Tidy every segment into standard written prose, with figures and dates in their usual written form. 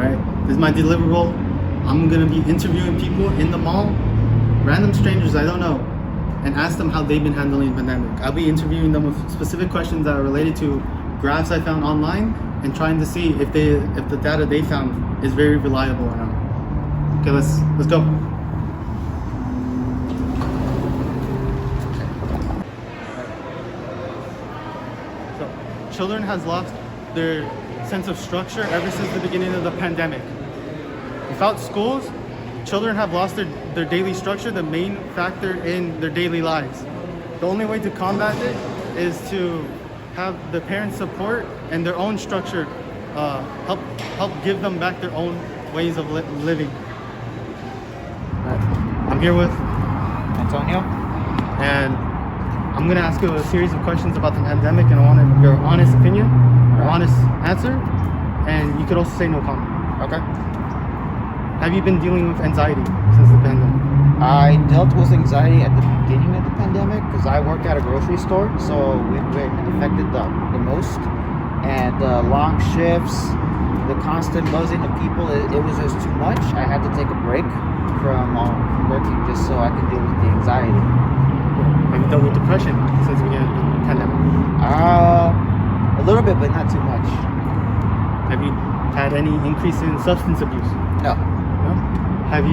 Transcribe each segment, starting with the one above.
right? This is my deliverable. I'm gonna be interviewing people in the mall, random strangers I don't know, and ask them how they've been handling the pandemic. I'll be interviewing them with specific questions that are related to graphs I found online and trying to see if the data they found is very reliable or not. Okay, let's go. So, children has lost their sense of structure ever since the beginning of the pandemic. Without schools, children have lost their daily structure, the main factor in their daily lives. The only way to combat it is to have the parents' support and their own structure help give them back their own ways of living. I'm here with Antonio. and I'm gonna ask you a series of questions about the pandemic, and I want your honest opinion, your honest answer, and you could also say no comment. Okay. Have you been dealing with anxiety since the pandemic? I dealt with anxiety at the beginning of the pandemic because I work at a grocery store, so we've been affected the most. And long shifts, the constant buzzing of people, it was just too much. I had to take a break from working just so I could deal with the anxiety. Have you dealt with depression since the beginning of the pandemic? A little bit, but not too much. Have you had any increase in substance abuse? No. No? Have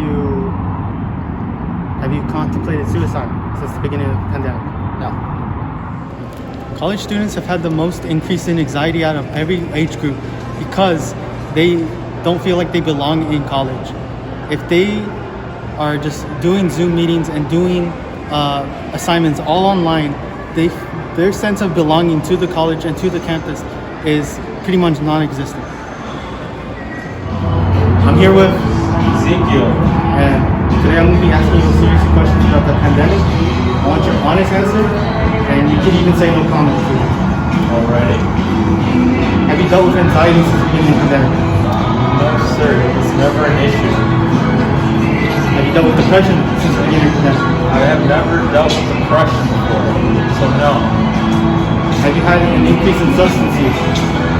you contemplated suicide since the beginning of the pandemic? No. College students have had the most increase in anxiety out of every age group because they don't feel like they belong in college. If they are just doing Zoom meetings and doing assignments all online, their sense of belonging to the college and to the campus is pretty much non-existent. I'm here with Ezekiel. And today I'm going to be asking you a series of questions about the pandemic. I want your honest answer, and you can even say no comment if you want. Alrighty. Have you dealt with anxiety since the beginning of the pandemic? No, sir. It's never an issue. Have you dealt with depression since the beginning of the pandemic? I have never dealt with depression before, so no. Have you had an increase in substance use?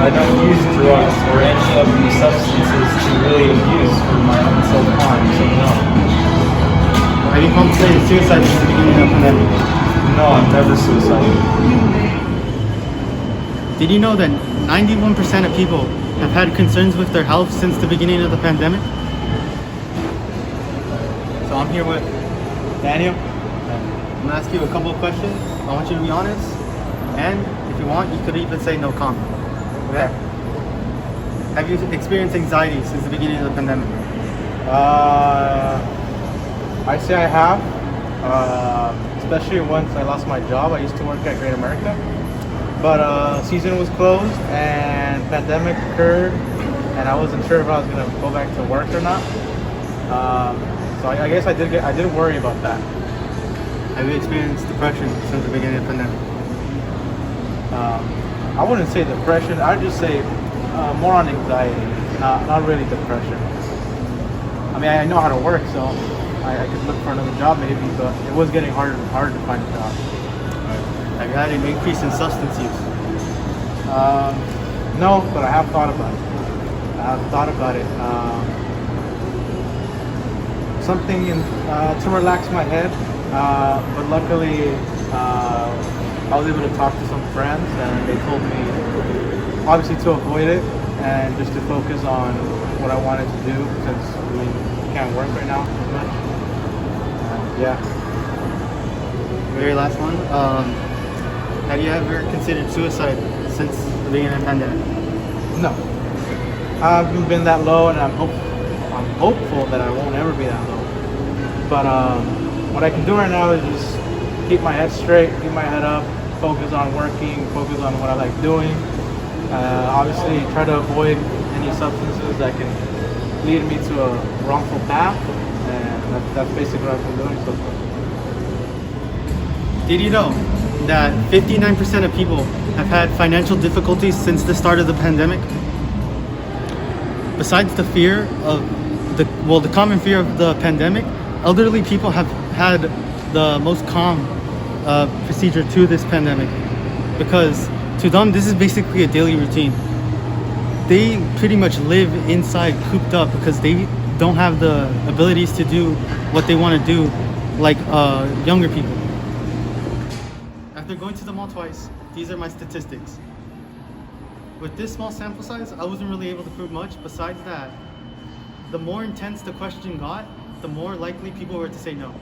I don't use drugs or any of these substances to really abuse for my own self-harm, so no. Have you contemplated suicide since the beginning of the pandemic? No, I'm never suicidal. Did you know that 91% of people have had concerns with their health since the beginning of the pandemic? So I'm here with Daniel. I'm gonna ask you a couple of questions. I want you to be honest, and if you want, you could even say no comment. Okay? Have you experienced anxiety since the beginning of the pandemic? I say I have, especially once I lost my job. I used to work at Great America, but season was closed and pandemic occurred, and I wasn't sure if I was gonna go back to work or not. So I guess I did worry about that. Have you experienced depression since the beginning of the pandemic? I wouldn't say depression. I'd just say more on anxiety, not really depression. I mean, I know how to work, so I could look for another job maybe, but it was getting harder and harder to find a job. Have you had an increase in substance use? No, but I have thought about it. Something to relax my head, but luckily I was able to talk to some friends, and they told me obviously to avoid it and just to focus on what I wanted to do, since we can't work right now as much. Yeah. Very last one. Have you ever considered suicide since the beginning of the pandemic? No, I haven't been that low, and I'm hopeful that I won't ever be that low. But what I can do right now is just keep my head straight, keep my head up, focus on working, focus on what I like doing. Obviously, try to avoid any substances that can lead me to a wrongful path, and that's basically what I've been doing so far. Did you know that 59% of people have had financial difficulties since the start of the pandemic? Besides the fear of the common fear of the pandemic, elderly people have had the most calm procedure to this pandemic, because to them this is basically a daily routine. they pretty much live inside cooped up because they don't have the abilities to do what they want to do like younger people. After going to the mall twice, these are my statistics. With this small sample size, I wasn't really able to prove much. Besides that, the more intense the question got, the more likely people were to say no.